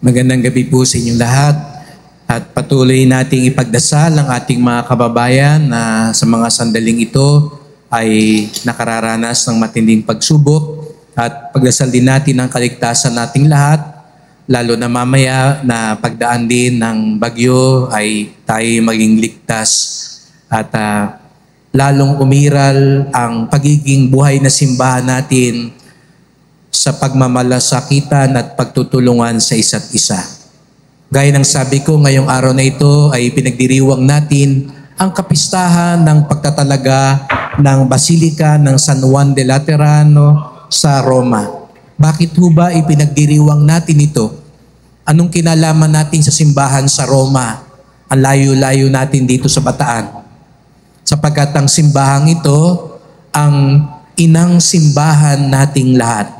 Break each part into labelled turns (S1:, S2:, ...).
S1: Magandang gabi po sa inyong lahat at patuloy nating ipagdasal ang ating mga kababayan na sa mga sandaling ito ay nakararanas ng matinding pagsubok at pagdasal din natin ang kaligtasan nating lahat, lalo na mamaya na pagdaan din ng bagyo ay tayo maging ligtas at lalong umiral ang pagiging buhay na simbahan natin sa pagmamalasakitan at pagtutulungan sa isa't isa. Gaya ng sabi ko, ngayong araw na ito ay pinagdiriwang natin ang kapistahan ng pagtatalaga ng Basilika ng San Juan de Laterano sa Roma. Bakit ho ba ipinagdiriwang natin ito? Anong kinalaman natin sa simbahan sa Roma? Ang layo-layo natin dito sa Bataan. Sapagkat ang simbahang ito, ang inang simbahan nating lahat.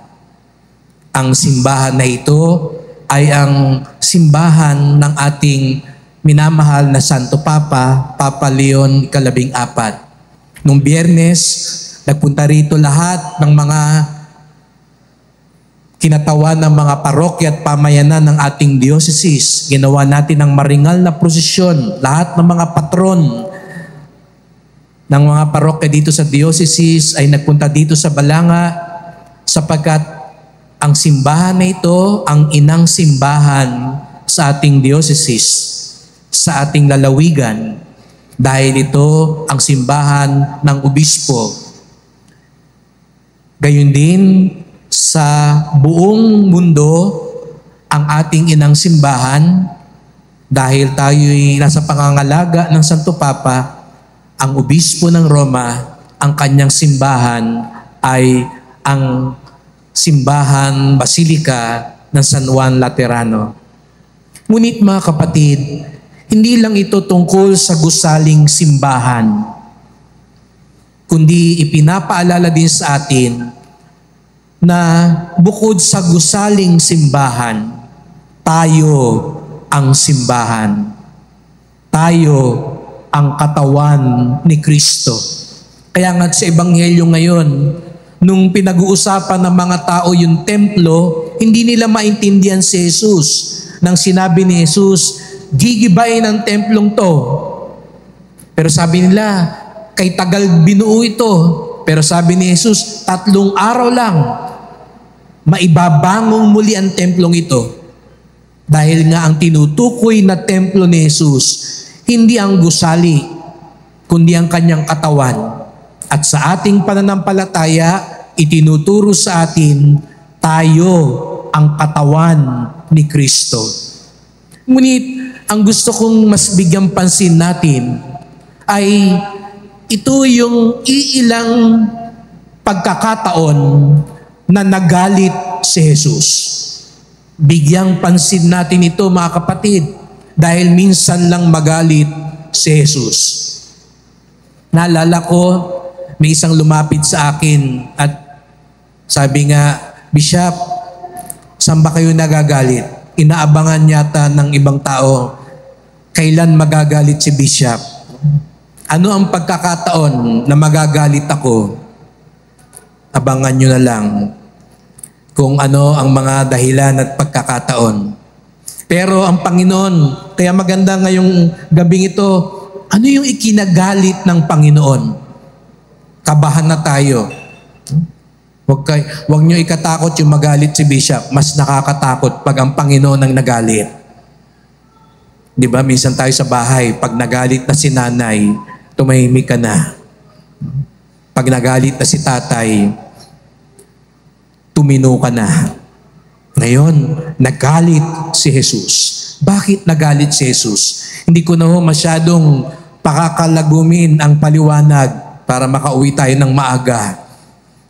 S1: Ang simbahan na ito ay ang simbahan ng ating minamahal na Santo Papa, Papa Leon XIV. Nung Biyernes, nagpunta rito lahat ng mga kinatawan ng mga parokya at pamayanan ng ating diocese. Ginawa natin ang maringal na prosesyon, lahat ng mga patron ng mga parokya dito sa diocese ay nagpunta dito sa Balanga sapagkat ang simbahan na ito, ang inang simbahan sa ating diocese, sa ating lalawigan, dahil ito ang simbahan ng obispo. Gayon din sa buong mundo, ang ating inang simbahan, dahil tayo'y nasa pangangalaga ng Santo Papa, ang obispo ng Roma, ang kanyang simbahan ay ang simbahan Basilika ng San Juan Laterano. Ngunit mga kapatid, hindi lang ito tungkol sa gusaling simbahan, kundi ipinapaalala din sa atin na bukod sa gusaling simbahan, tayo ang simbahan. Tayo ang katawan ni Kristo. Kaya nga sa Ebanghelyo ngayon, nung pinag-uusapan ng mga tao yung templo, hindi nila maintindihan si Jesus. Nang sinabi ni Jesus, gigibain ang templong to. Pero sabi nila, kay tagal binuo ito. Pero sabi ni Jesus, 3 araw lang, maibabangong muli ang templong ito. Dahil nga ang tinutukoy na templo ni Jesus, hindi ang gusali, kundi ang kanyang katawan. At sa ating pananampalataya, itinuturo sa atin, tayo ang katawan ni Kristo. Ngunit, ang gusto kong mas bigyang pansin natin ay ito yung iilang pagkakataon na nagalit si Jesus. Bigyang pansin natin ito mga kapatid dahil minsan lang magalit si Jesus. Naalala ko, may isang lumapit sa akin at sabi nga, Bishop, saan ba kayo nagagalit? Inaabangan yata ng ibang tao, kailan magagalit si Bishop? Ano ang pagkakataon na magagalit ako? Abangan nyo na lang kung ano ang mga dahilan at pagkakataon. Pero ang Panginoon, kaya maganda ngayong gabing ito, ano yung ikinagalit ng Panginoon? Kabahan na tayo. Huwag nyo ikatakot yung magalit si Bishop. Mas nakakatakot pag ang Panginoon ang nagalit. Di ba? Minsan tayo sa bahay, pag nagalit na si nanay, tumahimik ka na. Pag nagalit na si tatay, tumino ka na. Ngayon, nagalit si Jesus. Bakit nagalit si Jesus? Hindi ko na masyadong pakakalagumin ang paliwanag para makauwi tayo ng maaga.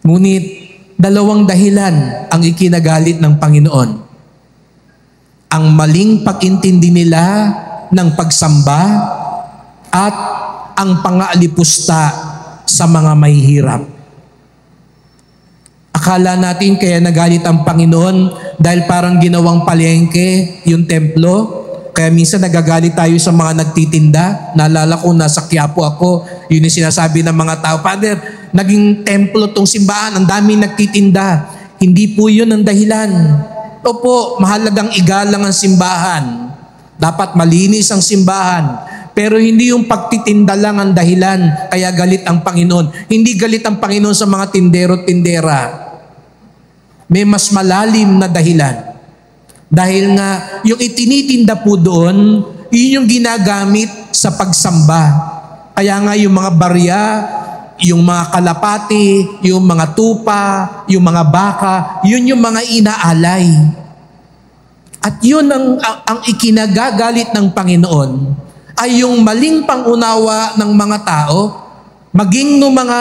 S1: Ngunit, 2 dahilan ang ikinagalit ng Panginoon. Ang maling pag-intindi nila ng pagsamba at ang pang-aalipusta sa mga mahihirap. Akala natin kaya nagalit ang Panginoon dahil parang ginawang palengke yung templo. Kaya minsan nagagalit tayo sa mga nagtitinda. Naalala ko, nasa Quiapo ako, yun yung sinasabi ng mga tao, Father, naging templo tong simbahan, ang daming nagtitinda. Hindi po yun ang dahilan. Opo, mahalagang igalang ang simbahan. Dapat malinis ang simbahan. Pero hindi yung pagtitinda lang ang dahilan kaya galit ang Panginoon. Hindi galit ang Panginoon sa mga tindero-tindera. May mas malalim na dahilan. Dahil nga, yung itinitinda po doon, yun yung ginagamit sa pagsamba. Kaya nga yung mga barya, yung mga kalapati, yung mga tupa, yung mga baka, yun yung mga inaalay. At yun ang ikinagagalit ng Panginoon ay yung maling pangunawa ng mga tao, maging ng mga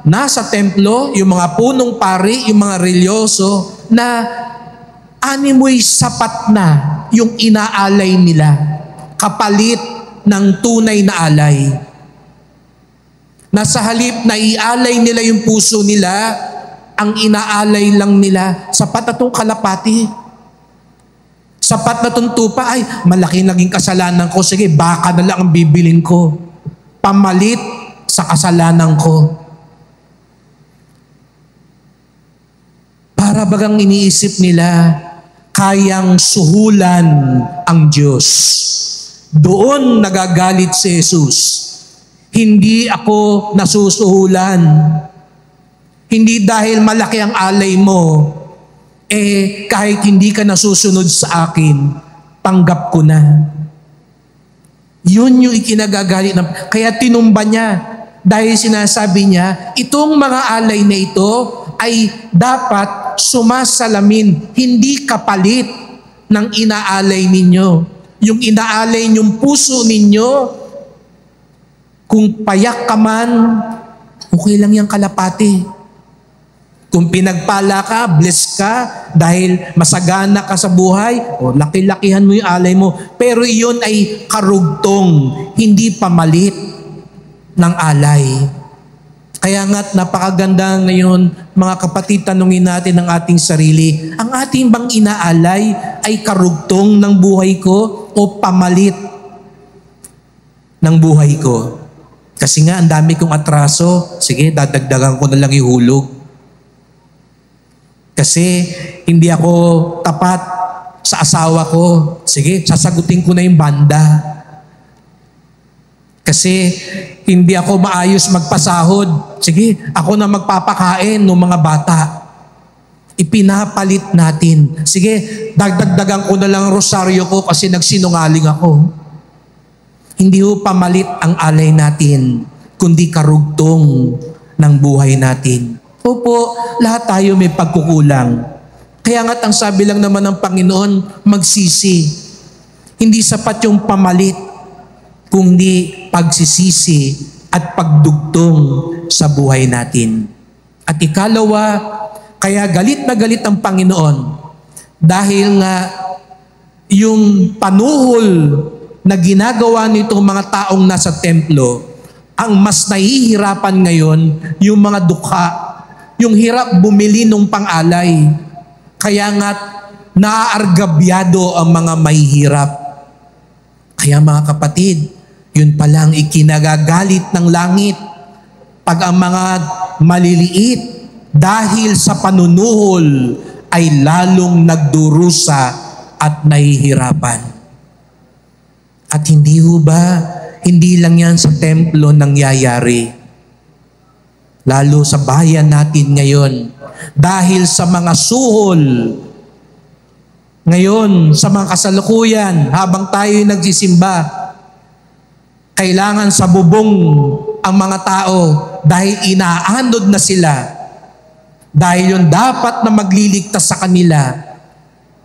S1: nasa templo, yung mga punong pari, yung mga relyoso, na animoy sapat na yung inaalay nila, kapalit ng tunay na alay. Na sa halip na ialay nila yung puso nila, ang inaalay lang nila, sapat na itong kalapati. Sapat na itong tupa, ay malaki naging kasalanan ko, sige baka na lang ang bibilin ko. Pamalit sa kasalanan ko. Para bagang iniisip nila, kayang suhulan ang Diyos. Doon nagagalit si Jesus. Hindi ako nasusuhulan. Hindi dahil malaki ang alay mo, kahit hindi ka nasusunod sa akin, tanggap ko na. Yun yung ikinagagalit na. Kaya tinumba niya. Dahil sinasabi niya, itong mga alay na ito ay dapat sumasalamin, hindi kapalit ng inaalay ninyo. Yung inaalay niyong puso ninyo, kung payak ka man, okay lang yung kalapati. Kung pinagpala ka, bless ka, dahil masagana ka sa buhay, o laki-lakihan mo yung alay mo. Pero iyon ay karugtong, hindi pamalit ng alay. Kaya nga't napakaganda ngayon, mga kapatid, tanungin natin ang ating sarili, ang ating bang inaalay ay karugtong ng buhay ko o pamalit ng buhay ko? Kasi nga, ang dami kong atraso. Sige, dadagdagan ko na lang ihulog. Kasi hindi ako tapat sa asawa ko. Sige, sasagutin ko na yung banda. Kasi hindi ako maayos magpasahod. Sige, ako na magpapakain ng mga bata. Ipinapalit natin. Sige, dagdagan ko na lang rosaryo ko kasi nagsinungaling ako. Hindi ho pamalit ang alay natin, kundi karugtong ng buhay natin. Opo, lahat tayo may pagkukulang. Kaya nga't ang sabi lang naman ng Panginoon, magsisi. Hindi sapat yung pamalit, kundi pagsisisi at pagdugtong sa buhay natin. At ikalawa, kaya galit na galit ang Panginoon dahil nga yung panuhol na ginagawa nitong mga taong nasa templo, ang mas nahihirapan ngayon yung mga dukha, yung hirap bumili ng pang-alay. Kaya nga naaargabyado ang mga mahihirap. Kaya mga kapatid, yun palang ikinagagalit ng langit pag ang mga maliliit dahil sa panunuhol ay lalong nagdurusa at nahihirapan. At hindi ho ba, hindi lang yan sa templo nangyayari. Lalo sa bayan natin ngayon. Dahil sa mga suhol, ngayon, sa mga kasalukuyan, habang tayo nagsisimba, kailangan sa bubong ang mga tao dahil inaanod na sila. Dahil yung dapat na magliligtas sa kanila,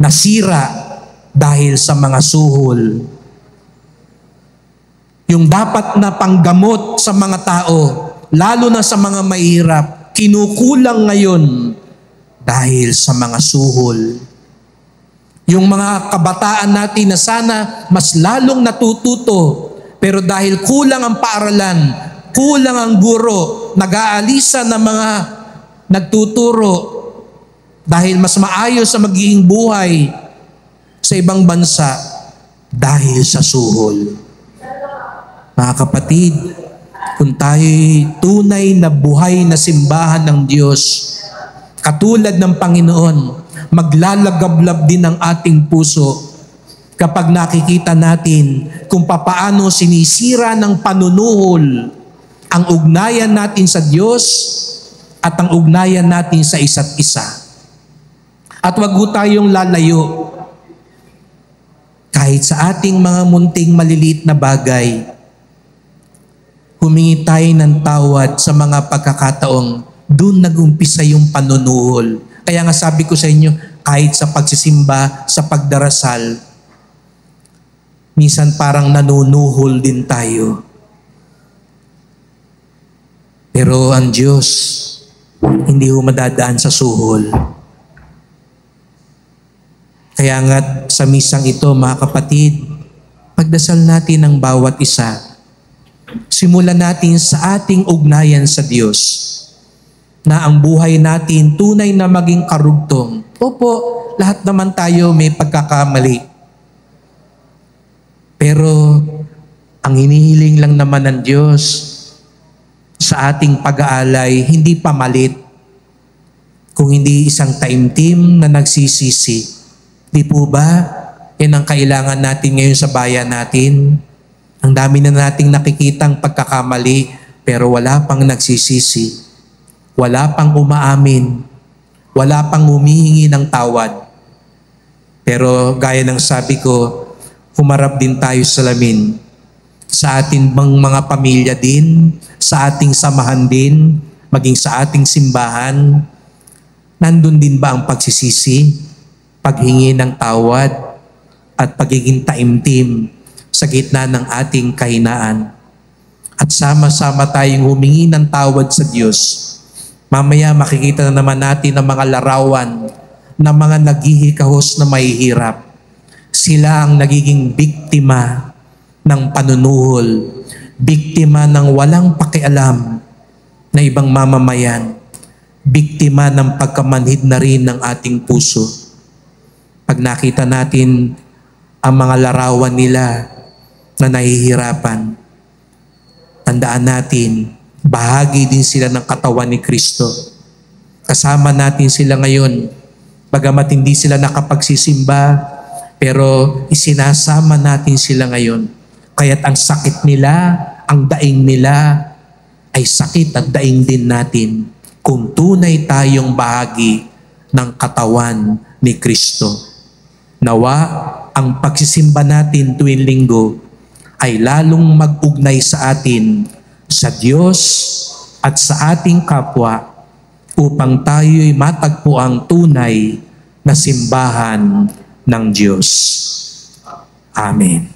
S1: nasira dahil sa mga suhol. Yung dapat na panggamot sa mga tao, lalo na sa mga mahihirap, kinukulang ngayon dahil sa mga suhol. Yung mga kabataan natin na sana mas lalong natututo, pero dahil kulang ang paaralan, kulang ang guro, nag-aalisa ng mga nagtuturo, dahil mas maayos sa magiging buhay sa ibang bansa dahil sa suhol. Mga kapatid, kung tayo'y tunay na buhay na simbahan ng Diyos, katulad ng Panginoon, maglalagablab din ang ating puso kapag nakikita natin kung papaano sinisira ng panunuhol ang ugnayan natin sa Diyos at ang ugnayan natin sa isa't isa. At wag ho tayong lalayo kahit sa ating mga munting maliliit na bagay. Humingi tayo ng tawad sa mga pagkakataong doon nag-umpisa yung panunuhol. Kaya nga sabi ko sa inyo, kahit sa pagsisimba, sa pagdarasal, minsan parang nanunuhol din tayo. Pero ang Diyos, hindi ho madadaan sa suhol. Kaya nga sa misang ito, mga kapatid, pagdasal natin ang bawat isa. Simulan natin sa ating ugnayan sa Diyos na ang buhay natin tunay na maging karugtong. Opo, lahat naman tayo may pagkakamali. Pero ang hinihiling lang naman ng Diyos sa ating pag-aalay, hindi pamalit, kung hindi isang taimtim na nagsisisi. Di po ba? Yan ang kailangan natin ngayon sa bayan natin. Ang dami na nating nakikitang pagkakamali, pero wala pang nagsisisi. Wala pang umaamin. Wala pang humihingi ng tawad. Pero gaya ng sabi ko, humarap din tayo sa salamin. Sa ating mga pamilya din, sa ating samahan din, maging sa ating simbahan, nandun din ba ang pagsisisi, paghingi ng tawad, at pagiging taimtim sa gitna ng ating kahinaan? At sama-sama tayong humingi ng tawad sa Diyos. Mamaya makikita na naman natin ang mga larawan ng mga naghihikahos na mahihirap. Sila ang nagiging biktima ng panunuhol, biktima ng walang pakialam na ibang mamamayan, biktima ng pagkamanhid na rin ng ating puso. Pag nakita natin ang mga larawan nila na nahihirapan, tandaan natin, bahagi din sila ng katawan ni Kristo. Kasama natin sila ngayon, bagamat hindi sila nakapagsisimba, pero isinasama natin sila ngayon. Kaya't ang sakit nila, ang daing nila, ay sakit at daing din natin kung tunay tayong bahagi ng katawan ni Kristo. Nawa, ang pagsisimba natin tuwing linggo ay lalong mag-ugnay sa atin sa Diyos at sa ating kapwa upang tayo'y matagpo ang tunay na simbahan ng Diyos. Amen.